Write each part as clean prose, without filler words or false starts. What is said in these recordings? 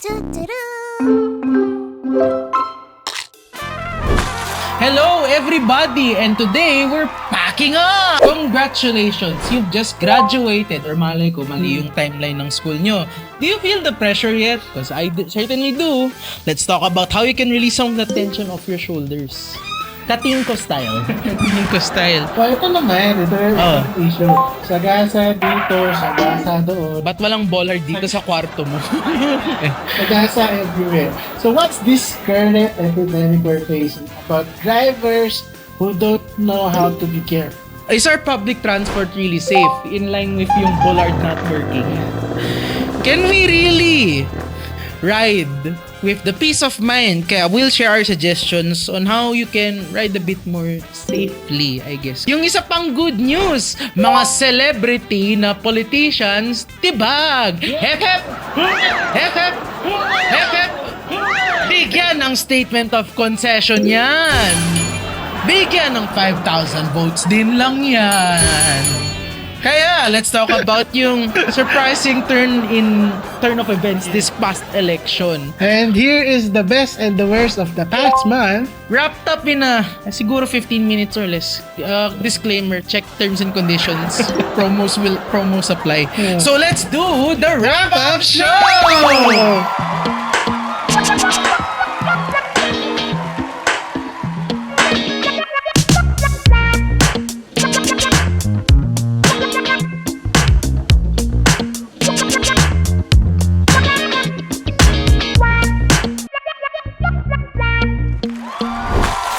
Hello everybody, and today we're packing up! Congratulations! You've just graduated, or malay ko, mali yung timeline ng school nyo. Do you feel the pressure yet? Because certainly do. Let's talk about how you can release some of the tension off your shoulders. Katingko style. Katingko style. Well, ito naman. Ito yung issue. Sagasa dito, sagasa doon. Ba't walang bollard dito sa kwarto mo? Sagasa everywhere. So what's this current epidemic we're facing about drivers who don't know how to be careful? Is our public transport really safe in line with yung bollard not working? Can we really ride with the peace of mind? Kaya we'll share our suggestions on how you can ride a bit more safely, I guess. Yung isa pang good news, mga celebrity na politicians, tibag! Hep hep! Hep hep! Hep hep! Bigyan ng statement of concession yan! Bigyan ng 5,000 votes din lang yan! Kaya, let's talk about yung surprising turn of events this past election. And here is the best and the worst of the past month. Wrapped up in siguro 15 minutes or less. Disclaimer, check terms and conditions. Promos apply. Yeah. So let's do the wrap-up show!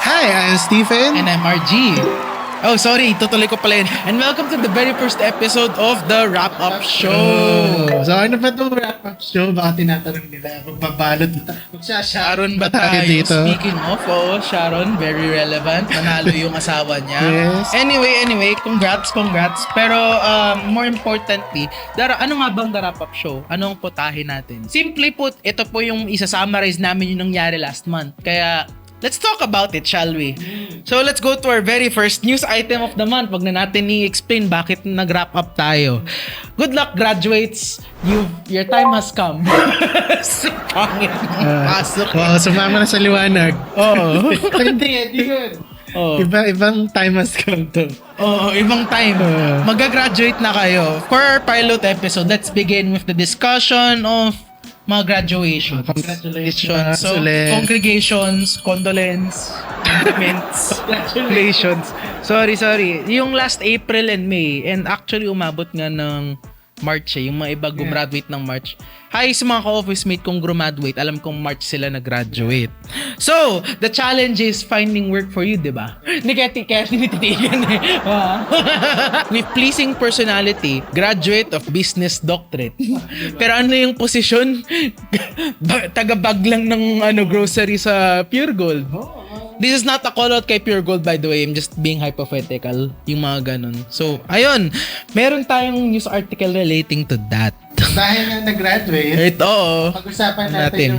Hi, I'm Stephen. And I'm RG. Oh, sorry, tutuloy ko pala yun. And welcome to the very first episode of the wrap-up show. So ano ba itong wrap-up show? Baka tinatanong nila, magbabalot ba? Sharon ba tayo? dito? Speaking of, Sharon, very relevant. Manalo yung asawa niya. Yes. Anyway, congrats. Pero more importantly, ano nga bang the wrap-up show? Anong putahe natin? Simply put, ito po yung isa-summarize namin yung nangyari last month. Kaya, let's talk about it, shall we? So, let's go to our very first news item of the month. Wag na natin i-explain bakit nag-wrap up tayo. Good luck, graduates. Your time has come. Pangit. Pasok. Wow, sumama na sa liwanag. Oo. Hindi yun. Oh. Ibang time has come to. Oo, ibang time. Mag-graduate na kayo. For our pilot episode, let's begin with the discussion of mga graduation. Congratulations. So, congregations, condolence, compliments, congratulations. Sorry. Yung last April and May, and actually umabot nga ng March yung mga iba gumraduate ng March. Hi sa mga ka-office mate kong graduate, alam kong March sila nag-graduate. So, the challenge is finding work for you, di ba? Hindi kaya tinititigan eh. With pleasing personality, graduate of business doctorate. Pero ano yung posisyon? Taga-bag lang ng grocery sa Pure Gold. This is not a call out kay Pure Gold, by the way. I'm just being hypothetical. Yung mga ganun. So, ayun. Meron tayong news article relating to that. Dahil nga nag-graduate, Ito, pag-usapan natin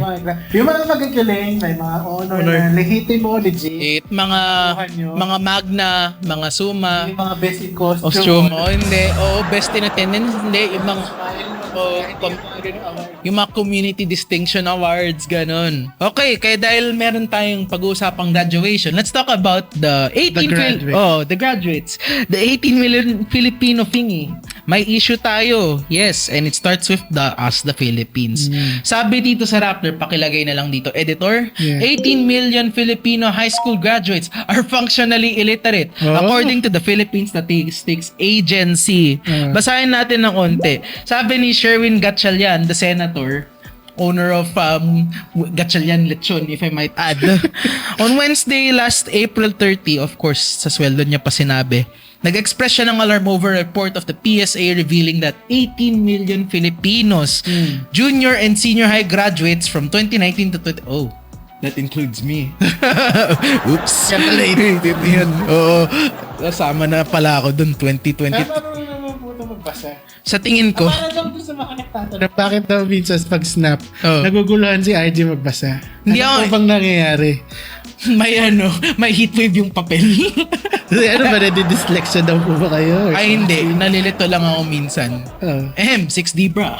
yung mga magagaling, may mga honor na legitimo, legit. mga magna, mga summa, Yung mga best in costume. hindi. Best in attendance, hindi. Yung mga community distinction awards, ganun. Okay, kaya dahil meron tayong pag-uusapang graduation, let's talk about the 18 the graduates. The 18 million Filipino thingy. May issue tayo. Yes, and it starts with the Philippines. Sabi dito sa Rappler, pakilagay na lang dito, editor, 18 million Filipino high school graduates are functionally illiterate according to the Philippine Statistics Agency. Basahin natin ng konti. Sabi ni Sherwin Gatchalian, the senator, owner of Gatchalian Lechon, if I might add. On Wednesday, last April 30, of course, sa sweldo niya pa sinabi, nag-express siya ng alarm over a report of the PSA revealing that 18 million Filipinos, junior and senior high graduates from 2019 to that includes me. Oops. Calculated yan. Oo. Kasama na pala ako dun 2020. Magbasa. Sa tingin ko, Para lang doon sa mga nagtatanong, bakit daw minsan pag snap, naguguluhan si RJ magbasa? Hindi Ano ako- bang nangyayari? may heatwave yung papel. Ano ba, nadi-dyslexia daw po ba kayo? Ay hindi, nalilito lang ako minsan. 6D bra.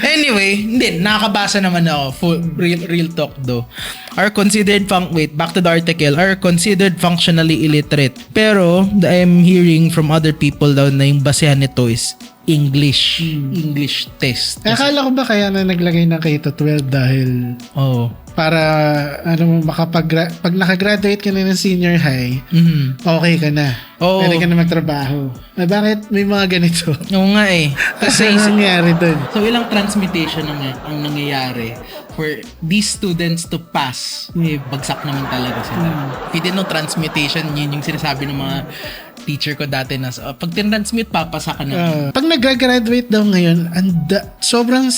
Anyway, hindi, nakakabasa naman ako. Real talk though. Back to the article, are considered functionally illiterate. Pero, I'm hearing from other people daw na yung basehan nito is English test. Akala ko ba kaya na naglagay ng K-12 dahil para pag nakagraduate ka na ng senior high, okay ka na. Pwede ka na magtrabaho. Bakit may mga ganito? Oo nga eh. Kasi ano nangyari dun? So ilang transmutation ang nangyayari for these students to pass. Bagsak naman talaga sila. If you didn't know transmutation, yun yung sinasabi ng mga teacher ko dati na pag tinransmute, papasa ka na. Pag nag-graduate daw ngayon, sobrang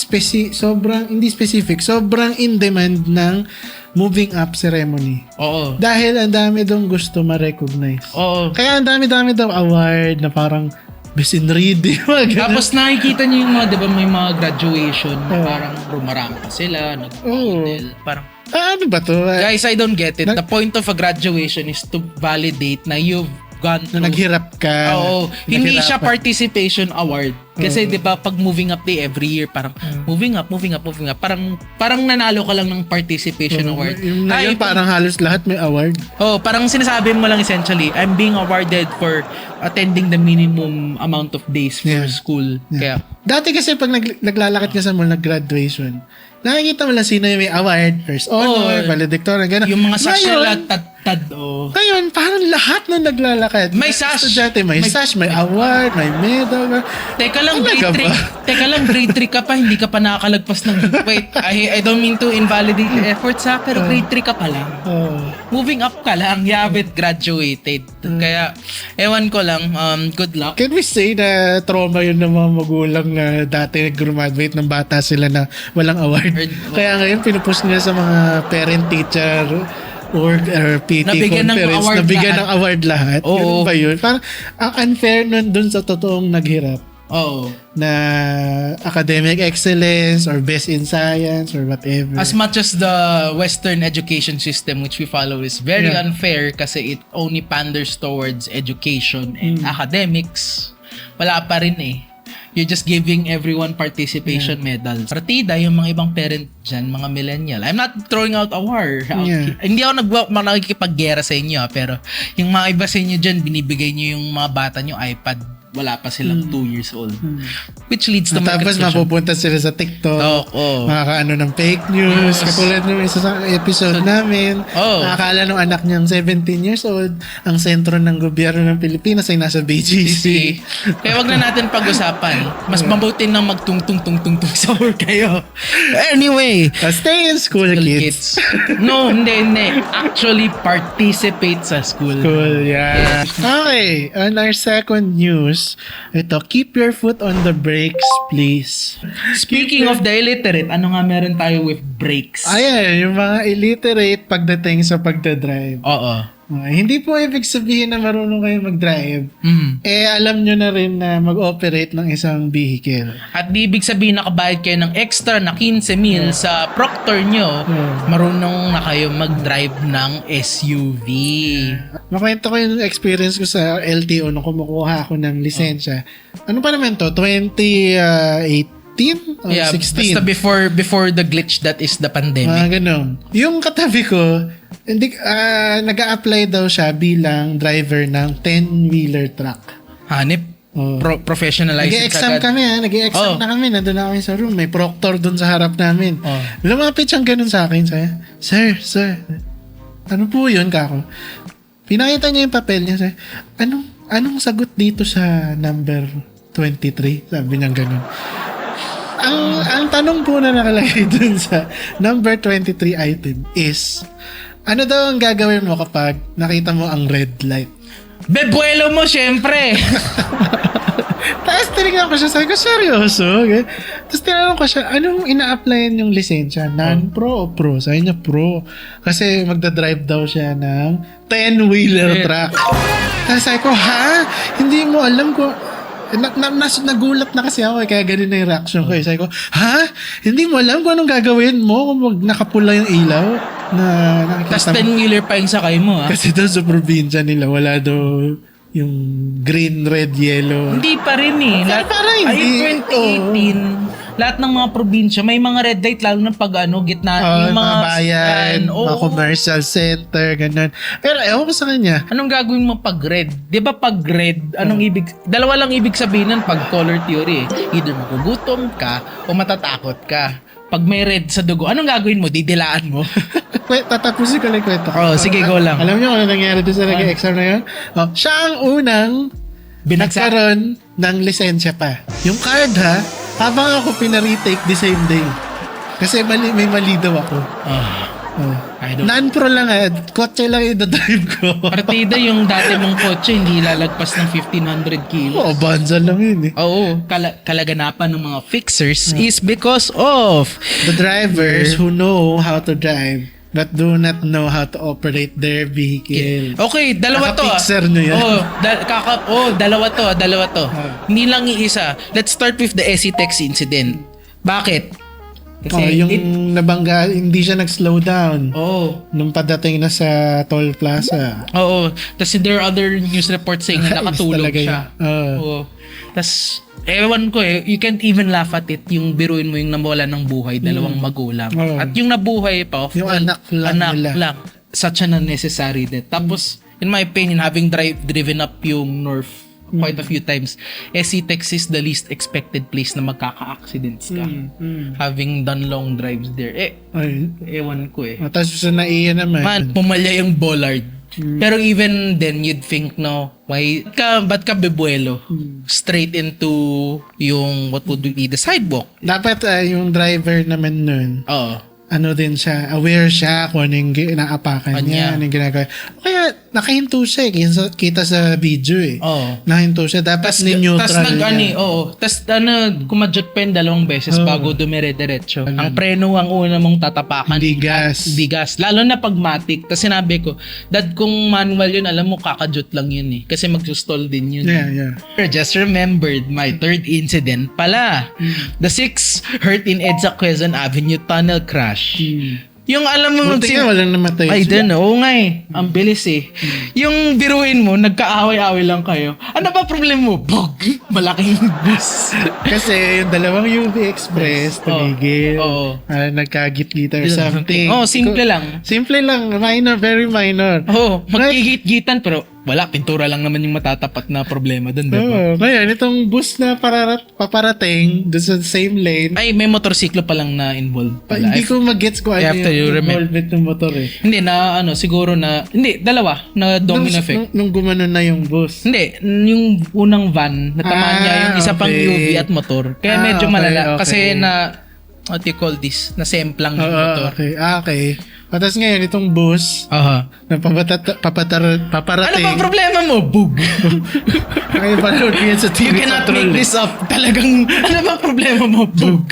hindi specific, sobrang in demand ng moving up ceremony. Oo. Dahil ang dami daw gusto ma-recognize. Oo. Kaya ang dami daw award na parang best in reading. Tapos nakikita niyo yung mga, di ba, may mga graduation na parang rumarami pa sila, nag-model, parang ano ba to? Guys, I don't get it. The point of a graduation is to validate na you've gone through. Na naghirap ka. Oo. Hindi siya participation award. Kasi 'di ba pag moving up day every year parang moving up. Parang nanalo ka lang ng participation award. Ngayon parang halos lahat may award. Parang sinasabi mo lang essentially, I'm being awarded for attending the minimum amount of days for school. Kaya dati kasi pag naglalakad ka sa mall nag-graduation, nakikita mo lang sino yung may award, first honor, valedictorian, gano'n. Yung mga sash nila, tad. Ngayon, parang lahat na naglalakad. May sash. Estudyante, may sash, may award, may medal. Teka lang, grade 3 ka pa, hindi ka pa nakakalagpas ng... Wait, I don't mean to invalidate the efforts ha, pero grade 3 ka pa lang. Moving up ka lang, you haven't graduated. Kaya, ewan ko lang, good luck. Can we say na trauma yun ng mga magulang na dati nag-graduate ng bata sila na walang award? Kaya ngayon, pinupost nila sa mga parent-teacher or PT conference, nabigyan ng award lahat. Ganun ba yun? Parang ang unfair nun dun sa totoong naghirap. Na academic excellence or best in science or whatever. As much as the Western education system which we follow is very unfair kasi it only panders towards education and academics, wala pa rin eh. You're just giving everyone participation medals. Partida, yung mga ibang parent dyan, mga millennial. I'm not throwing out a war. Hindi ako nakikipag-gera sa inyo, pero yung mga iba sa inyo dyan, binibigay nyo yung mga bata nyo iPad. Wala pa silang 2 years old. Which leads to my tapos mapupunta sila sa TikTok. Makakaano ng fake news. Katulad ng isa sa episode namin. Nakakala ng anak niyang 17 years old, ang sentro ng gobyerno ng Pilipinas ay nasa BGC. Kaya wag na natin pag-usapan. Mas mabuti nang magtung-tung-tung-tung sa work kayo. Anyway. Stay in school, kids. No, hindi. Actually, participate sa school. Yeah. Okay. On our second news, ito, keep your foot on the brakes, please. Speaking of the illiterate, ano nga meron tayo with brakes? Ayan, yung mga illiterate pagdating sa pagdadrive. Hindi po ibig sabihin na marunong kayo mag-drive. Alam nyo na rin na mag-operate ng isang vehicle. At di ibig sabihin nakabayad kayo ng extra na 15,000 sa proctor nyo, marunong na kayo mag-drive ng SUV. Makwento ko yung experience ko sa LTO nung kumukuha ako ng lisensya. Ano pa naman to? 2018 or 16? Basta before the glitch that is the pandemic. Ganun. Yung katabi ko, nag-a-apply daw siya bilang driver ng 10-wheeler truck. Hanip? Professionalized nag-e-exam kami nag-e-exam na kami, nandun na kami sa room, may proctor dun sa harap namin. Lumapit siyang ganun sa akin, sir, ano po yun, kako? Pinakita niya yung papel niya, sir. Anong sagot dito sa number 23? Sabi niya ganun. Ang tanong po na nakalagay dun sa number 23 item is, ano daw ang gagawin mo kapag nakita mo ang red light? Bebuelo mo, syempre! Tapos tinignan ko siya, sabi ko, seryoso? Okay. Tapos tinanong ko siya, anong ina-applyan yung lisensya? Non-pro o pro? Sabi niya, pro. Kasi magdadrive daw siya ng 10-wheeler truck. Tapos sabi ko, ha? Hindi mo alam ko. Nagulat na kasi ako kaya ganun na yung reaction ko. Sabi ko, ha? Hindi mo alam kung anong gagawin mo kung nakapula yung ilaw na nakikita mo. Tapos 10-wheeler pa yung sakay mo, ha? Kasi daw sa probinsya nila, wala daw yung green, red, yellow. Hindi pa rin eh. Parang hindi. 2018, lahat ng mga probinsya, may mga red light, lalo na pag gitna, yung mga bayan, mga commercial center, ganun. Pero ewan ko sa kanya. Anong gagawin mo pag red? Di ba pag red, dalawa lang ibig sabihin nun pag color theory eh. Either magugutom ka o matatakot ka. Pag may red sa dugo, anong gagawin mo? Didilaan mo? Tatapusin ko lang yung kwento. Sige, go lang. Alam niyo kung ano nangyari doon sa nag-exam na yun? Siya ang unang nagkaroon ng lisensya pa. Yung card ha, habang ako pina-retake the same day. Kasi may mali daw ako. Non-pro lang kotse lang i-drive ko. Partida yung dati mong kotse, hindi lalagpas ng 1,500 kilos. Banza lang yun eh. Oo, kalaganapan ng mga fixers is because of the drivers who know how to drive but do not know how to operate their vehicle. Okay, dalawa to. Naka-fixer nyo yan. Dalawa to. Hindi lang iisa. Let's start with the SE-Tex incident. Bakit? Kasi yung nabangga, hindi siya nag-slow down. Nung padating na sa toll plaza. Tapos there are other news reports saying na nakatulog siya. Tapos, ewan ko you can't even laugh at it. Yung biruin mo yung nawala ng buhay, dalawang magulang. At yung nabuhay pa, yung anak lang. Such an unnecessary death. Tapos, in my opinion, having driven up yung North quite a few times, SE-Tex is the least expected place na magkaka-accidents ka. Having done long drives there. Ewan ko Tapos sa naiya naman. Pumalya yung bollard. Pero even then, you'd think, no, ba't ka bebuelo? Straight into yung, what would be the sidewalk. Dapat yung driver naman nun. Din siya, aware siya kung anong inaapakan niya, anong ginagawa. Kaya nakahinto siya kita sa video Nakahinto siya. Dapat ni-neutral niya. Tapos kumadyot pa yung dalawang beses bago dumire-diretso. Ang preno ang una mong tatapakan. Hindi gas. Lalo na pag matic. Tapos sinabi ko, Dad, kung manual yun, alam mo, kakadyot lang yun kasi mag-stall din yun. Yeah. Just remembered my third incident pala. The 6 hurt in EDSA Quezon Avenue tunnel crash. Yung alam mo walang namatay. Oo nga ang bilis yung biruin mo nagkaaway-away lang kayo, ano ba problema mo? Bog! Malaking bus. Kasi yung dalawang UV Express tumigil, nagkagit-gitan or something. Simple lang, minor, very minor. Magkigit-gitan pero wala, pintura lang naman yung matatapat na problema doon, diba? Ngayon, itong bus na paparating doon sa same lane. May motorsiklo pa lang na involved pala. Hindi ko mag-gets ko ano yung involvement ng motor Hindi, siguro dalawa, na domino effect. Nung gumanon na yung bus. Hindi, yung unang van, natamaan niya yung isa pang UV at motor. Kaya medyo malala. Kasi what do you call this? Nasemplang yung motor. Okay. Tapos ngayon, itong bus, na paparating. Ano ba problema mo? Bug! Ngayon, panood ko yan sa TV. You cannot make this up. Talagang, ano ba problema mo? Bug!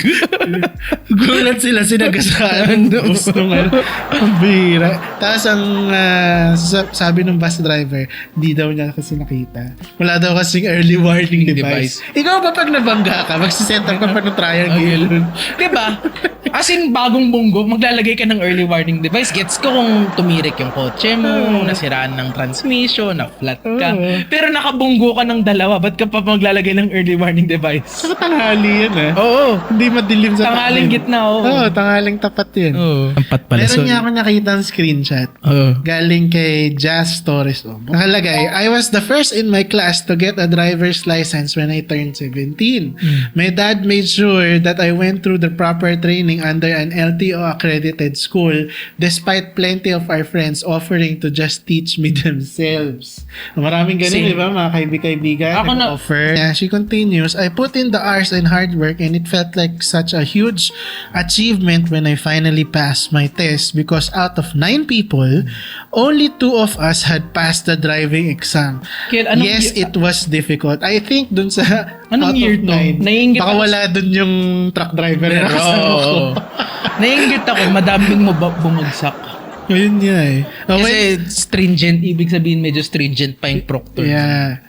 Gulat sila, sinagasaan ng bus nung ang bihira. Tapos ang sabi ng bus driver, di daw niya kasi nakita. Wala daw kasing early warning device. Ikaw ba pag nabangga ka, magsisend up ka pa ng triangle? Diba? As in, bagong bunggo, maglalagay ka ng early warning device. Gets ko kung tumirik yung kotse mo, nasiraan ng transmission, na-flat ka. Pero nakabunggo ka ng dalawa, ba't ka pa maglalagay ng early warning device? Saka tanghali yan Hindi madilim sa tanghaling gitna tanghaling tapat yan. Tapat pala. Meron niya ako nakita ng screenshot. Galing kay Jazz Torres. Nakalagay, I was the first in my class to get a driver's license when I turned 17. My dad made sure that I went through the proper training under an LTO accredited school despite plenty of our friends offering to just teach me themselves. Maraming ganun, di ba? Mga kaibigan offer. Yeah, she continues, I put in the hours and hard work and it felt like such a huge achievement when I finally passed my test because out of 9 people, only 2 of us had passed the driving exam. Yes, it was difficult. I think dun sa anong year to? Baka wala dun yung truck driver na kasama ko. Naiingit ako, madaming mo bumagsak. Yun niya Kasi stringent, ibig sabihin medyo stringent pa yung proctor. Yeah.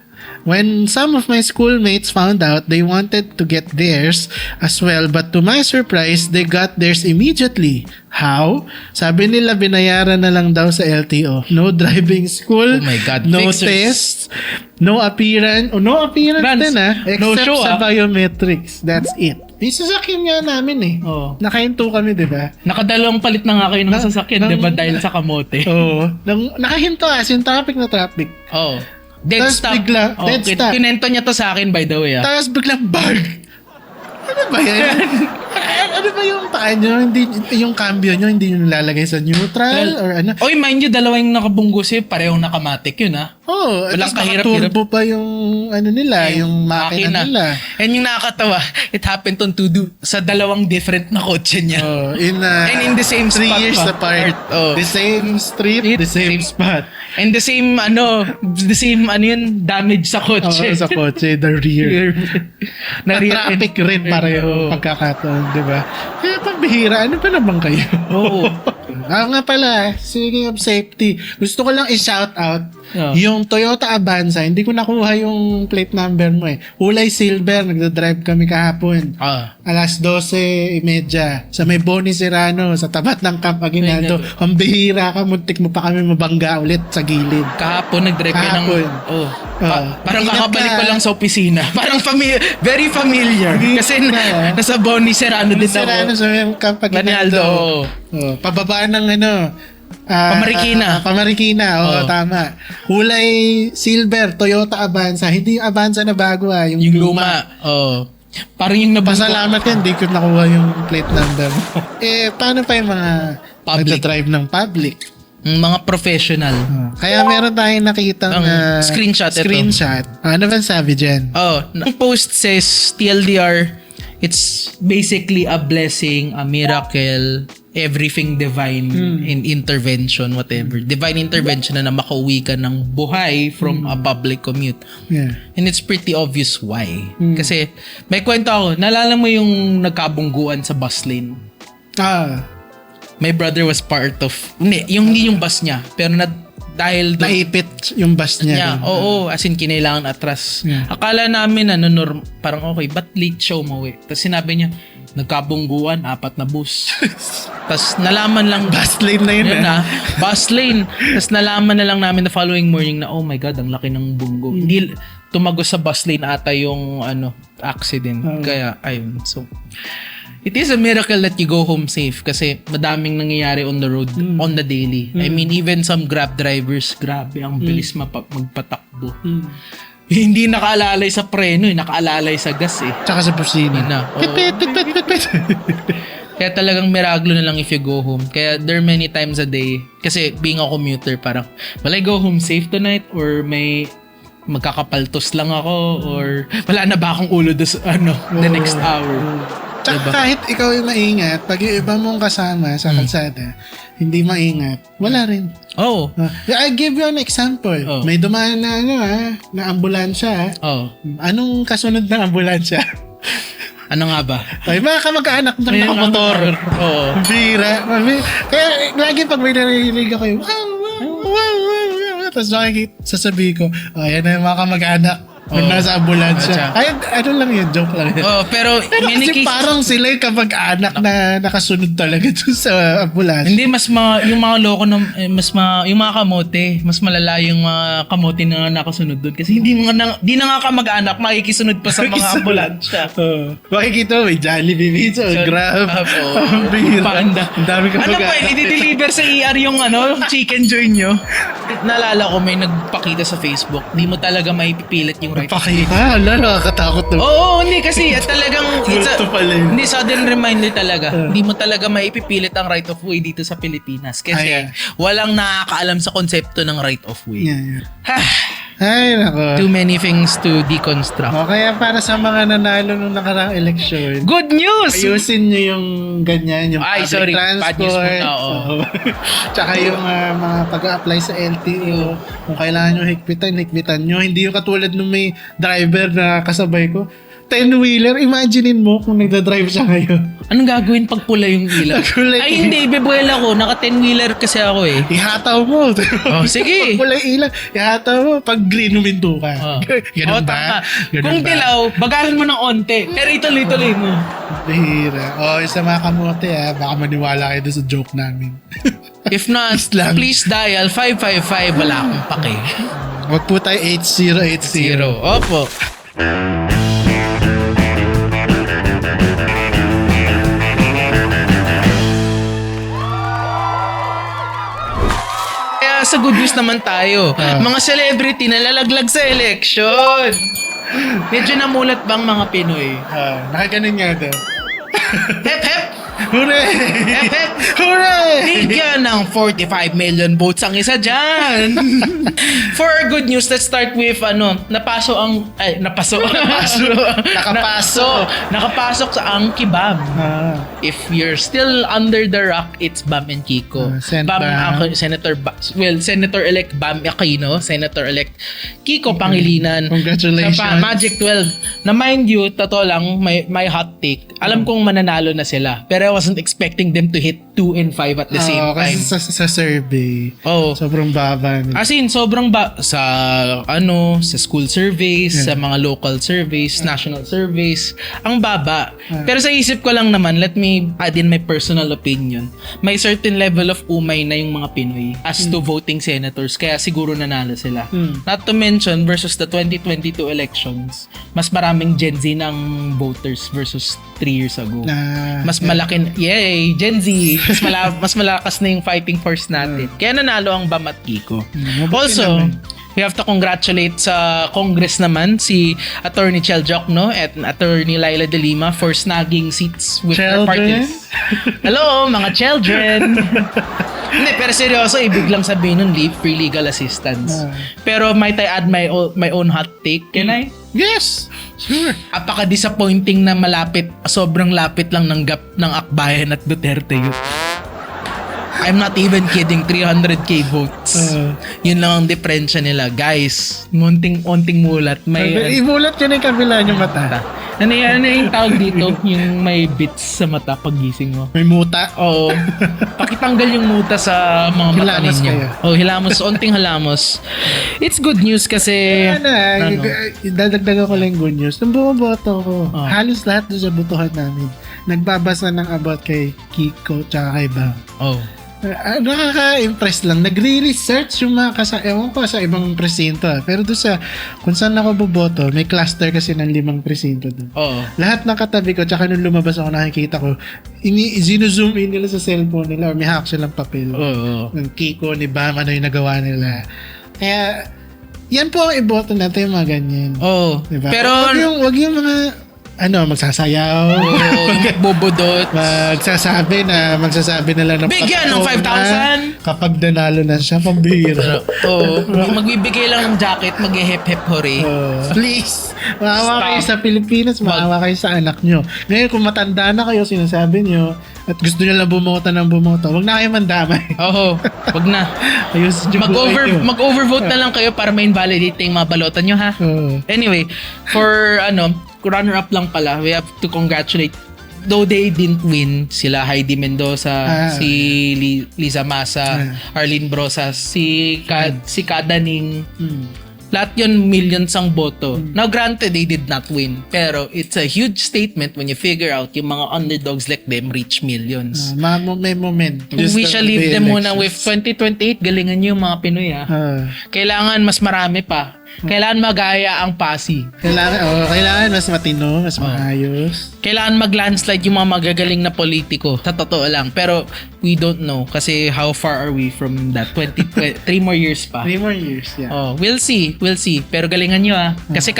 When some of my schoolmates found out, they wanted to get theirs as well. But to my surprise, they got theirs immediately. How? Sabi nila binayaran na lang daw sa LTO. No driving school. Oh my God. No Fixers. tests. No appearance. No appearance Rans. din Except No show, sa biometrics. That's it. May sasakyan nga namin Oo. Nakahinto kami, di ba? Nakadalawang palit na nga kayo ng sasakyan, di ba? ng- Dahil sa kamote. Oo. Nakahinto as in traffic na traffic. Oh. Dead Tapos stop. bigla, dead stop. Kinento niya to sa akin, by the way. Tapos biglang bag. Ano ba yan? Ano ba yung paa nyo? Hindi, yung cambio nyo, hindi nyo nilalagay sa neutral or ano? Oy, mind you, dalawa yung nakabunggo sa'yo, parehong nakamatic yun, ha? Oh, Walang tapos kahirap-hirap. turbo pa yung ano nila, yung makina nila. And yung nakakatawa, it happened on sa dalawang different na kotse niya. Oh, And in the same 3 spot years pa. apart. Oh. The same street, the same spot. And the same, yun, damage sa Oo, kotse. sa kotse, the rear. Na rear Traffic rin pareho pagkakataon, di ba? Kaya pambihira, ano pa naman kayo? Oo. Nga pala, speaking of safety, gusto ko lang i-shout out yung Toyota Avanza. Hindi ko nakuha yung plate number mo Kulay silver, nagdadrive kami kahapon. Alas 12:30 sa may Boni Serrano, sa tapat ng Camp Aguinaldo. Ang bihira ka, muntik mo pa kami mabangga ulit sa gilid. Kahapon, nag-drive ka ng... Kahapon. Parang Ingat kakabalik ka. ko lang sa opisina. Parang very familiar. Kasi nasa Boni Serrano din ako. Serrano sa may Camp Aguinaldo. Aguinaldo. Pababa ng Pamarikina. Pamarikina, tama. Kulay silver, Toyota Avanza. Hindi yung Avanza na bago yung luma. Parang yung nabunggo. Pasalamat yan, hindi ko nakuha yung plate number. Paano pa yung mga Public. nagdadrive ng public? Mga professional. Kaya meron tayong nakita Ang screenshot ito. Ano ba sabi dyan? Ang post says, TLDR, it's basically a blessing, a miracle, everything divine in intervention, whatever. Divine intervention na makauwi ka ng buhay from a public commute. Yeah. And it's pretty obvious why. Kasi may kwento ako, naalala mo yung nagkabungguan sa bus lane? My brother was part of, hindi yung bus niya, pero dahil Naipit yung bus niya. oo, as in kinailangan atras. Yeah. Akala namin parang okay, but late siya umuwi. Tapos sinabi niya, nagkabungguan, 4 na bus. Tapos nalaman lang, Bus lane na yun. bus lane. Tapos nalaman na lang namin the following morning na, oh my God, ang laki ng bunggo. Hindi, tumagos sa bus lane ata yung accident. Kaya, ayun. So, it is a miracle that you go home safe kasi madaming nangyayari on the road, on the daily. I mean, even some Grab drivers, grabe, ang bilis magpatakbo. Hindi nakaalalay sa preno, nakaalalay sa gas Tsaka sa busina. Pit. Kaya talagang miraglo na lang if you go home. Kaya there are many times a day, kasi being a commuter, parang, will I go home safe tonight? Or may magkakapaltos lang ako? Or wala na ba akong ulo the next hour? Tsaka kahit ikaw yung maingat, pag yung iba mong kasama sa kalsada, hindi maingat, wala rin. I give you an example. May dumaan na na ambulansya. Anong kasunod ng ambulansya? Ano nga ba? Ay, mga kamag-anak ng nakamotor. Bira. Kaya lagi pag may narinig ako yung wow. Tapos sasabihin ko, yan na yung mga kamag-anak. Nasa ambulansya. Ay, ano lang yun, joke lang yun. Pero kasi cases, parang sila yung kamag-anak na nakasunod talaga dun sa ambulansya. Hindi, yung mga loko, yung mga kamote, mas malala yung mga kamote na nakasunod dun. Kasi di na nga kamag-anak, makikisunod pa sa mga ambulansya. Makikita mo, may Jollibee Pizza, Grab, Panda. Ang dami Ano pa, i-deliver sa ER yung chicken joy nyo? Naalala ko, may nagpakita sa Facebook, di mo talaga maipipilit yung right of way. Nakakatakot to. Oo, hindi kasi talagang hindi sudden reminder talaga. Hindi mo talaga maipipilit ang right of way dito sa Pilipinas kasi walang nakakaalam sa konsepto ng right of way. Ay, nako. Too many things to deconstruct. Kaya para sa mga nanalo nung nakaraang eleksyon, good news! Ayusin nyo yung ganyan, yung public transport. Tsaka yung mga pag-a-apply sa LTO. Kung kailangan nyo higpitan nyo. Hindi yung katulad nung may driver na kasabay ko. 10-wheeler, imaginein mo kung nagdadrive siya ngayon. Anong gagawin pag pula yung ilaw? Ay, hindi. Bibuel ako. Naka 10-wheeler kasi ako eh. Ihataw mo. Oh, sige. Pag wala ilaw, ihataw mo. Pag green, huminto ka. Oh. Ganun Tama. ba? Ganun Kung ba? dilaw, bagalan mo ng onte. Pero ituloy-tuloy mo. Bihira. Sa mga kamote baka maniwala kayo doon sa joke namin. If not, Lang. please dial 555. Wala akong pake. Wag po tayo 8080. Opo. Kaya sa good news naman tayo. Mga celebrity na lalaglag sa election. Medyo namulat bang mga Pinoy? Nakaganon nga daw. Hep hep! Hooray! Hep hep! Hooray! Bigyan ng 45 million votes ang isa dyan. For our good news, let's start with nakapasok sa ang Kibam. If you're still under the rock, it's Bam and Kiko. Senator-elect Bam Aquino, Senator-elect Kiko Pangilinan. Congratulations. Sa Magic 12. Na mind you, totoo lang, may hot take. Alam kong mananalo na sila. Pero I wasn't expecting them to hit 2 and 5 at the same time. Kasi sa survey, sobrang baba. As in, sobrang sa school surveys, sa mga local surveys, national surveys, ang baba. Pero sa isip ko lang naman, let me add in my personal opinion. May certain level of umay na yung mga Pinoy as to voting senators, kaya siguro nanalo sila. Not to mention, versus the 2022 elections, mas maraming Gen Z ng voters versus 3 years ago. Mas malaki, yay, Gen Z, mas malakas na yung fighting force natin. Kaya nanalo ang Bam at Kiko. Also, we have to congratulate sa Congress naman si Attorney Chel Jokno at Attorney Laila De Lima for snagging seats with their parties. Hello, mga children! Hindi, pero seryoso, ibig lang sabihin nun, free legal assistance. Pero might I add my own hot take? Can I? Yes! Sure. Apaka-disappointing na sobrang lapit lang ng gap ng Akbayan at Duterte yun. I'm not even kidding, 300k votes. Yun lang ang diferensya nila. Guys, onting mulat. Imulat yun yung kabila yung mata. Ano yung tawag dito? Yung may bits sa mata paggising mo. May muta? Oo. Pakitanggal yung muta sa mga mata Hilamos ninyo. kayo. Hilamos. Onting halamos. It's good news kasi... Dadagdagan ko lang yung good news. Nung bumoboto ko, halos lahat doon sa butuhan namin, nagbabasa ng about kay Kiko tsaka kay Bam. Nakaka-impress lang. Nagre-research yung mga ewan ko sa ibang presinto. Pero doon kung saan ako boboto, may cluster kasi ng 5 presinto doon. Lahat ng katabi ko, tsaka nung lumabas ako, nakikita ko, zoom in nila sa cellphone nila or may hawak silang papel. Ng Kiko, ni Bam, ano yung nagawa nila. Kaya, yan po ang iboto natin, yung mga ganyan. Diba? Pero, wag yung mga magsasayaw. Magbubudot. Magsasabi na lang ng bigyan ng 5,000 kapag nanalo na siya, pambihira. Magbibigay lang ng jacket, mag-hip-hip hooray. Please, maawa kayo sa Pilipinas, maawa kayo sa anak nyo. Ngayon, kung matanda na kayo, sinasabi nyo, at gusto nyo lang bumoto, wag na kayo mandamay. Wag na. Mag-overvote na lang kayo para ma-invalidate yung mga balotan nyo, ha? Anyway, for runner-up lang pala, we have to congratulate, though they didn't win, sila Heidi Mendoza, si Liza Masa, Arlene Brosas, si Kadaning, lahat yun millions ang boto. Now granted, they did not win, pero it's a huge statement when you figure out yung mga underdogs like them reach millions. May moment. We shall leave them muna with 2028, galingan nyo yung mga Pinoy, ha? Kailangan mas marami pa. Kailangan magaya ang Pasig. Kailangan mas matino, mas maayos. Kailangan mag-landslide yung mga magagaling na politiko. Sa totoo lang. Pero we don't know kasi how far are we from that? 3 more years pa. 3 more years, yeah. We'll see. Pero galingan nyo, ha? Kasi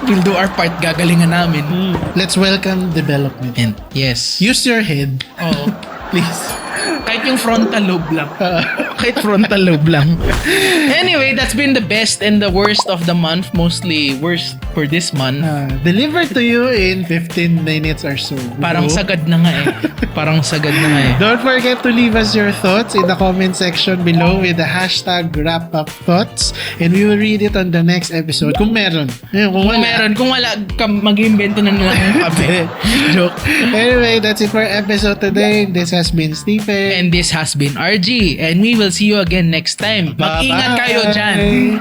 we'll do our part, gagalingan namin. Let's welcome development. And yes. Use your head. Please. Kahit yung frontal lobe lang. Kahit frontal lobe lang. Anyway, that's been the best and the worst of the month. Mostly worst for this month. Delivered to you in 15 minutes or so. Parang sagad na nga eh. Parang sagad na nga eh. Don't forget to leave us your thoughts in the comment section below with the hashtag #WrapUpThoughts and we will read it on the next episode. Kung meron. Kung wala, mag-invento na lang yung kape. Joke. Anyway, that's it for episode today. This has been Stephen. And this has been RG. And we will see you again next time. Mag-ingat kayo dyan.